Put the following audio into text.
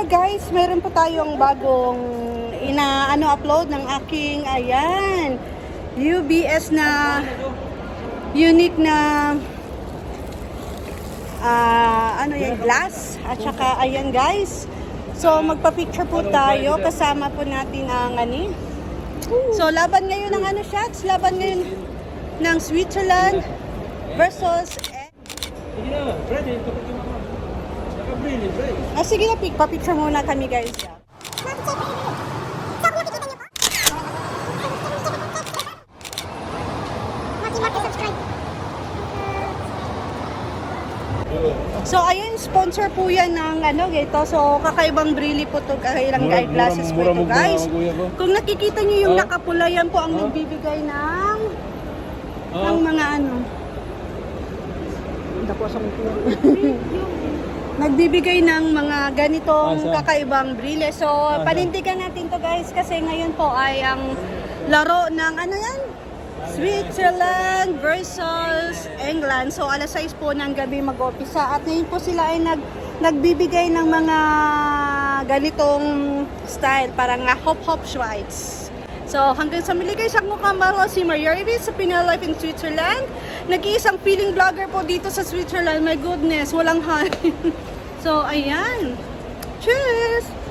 pala guys, meron po tayong bagong upload ng aking, ayan, UBS na unique na glass. At saka, ayan guys. So, magpa-picture po tayo. Kasama po natin ang So, laban ngayon ng shots. Laban ngayon ng Switzerland versus sige na, pa-picture muna kami guys. So ayun, sponsor po yan ng ito. So kakaibang Brili po to, kailang eyeglasses po ito guys. Kung nakikita niyo yung nakapula, yan po ang nagbibigay ng mga nagbibigay ng mga ganitong kakaibang Brili. So panindigan natin to guys, kasi ngayon po ay ang laro ng Switzerland versus England. So alas 6 po ng gabi mag-umpisa. At ngayon po sila ay nagbibigay ng mga ganitong style, parang hop-hop Schweiz. So hanggang sa muli guys, ako kamaro si Maria Rivas sa Pinoy Life in Switzerland. Nag-iisang feeling vlogger po dito sa Switzerland. My goodness, walang hangin. So ayan. Cheers!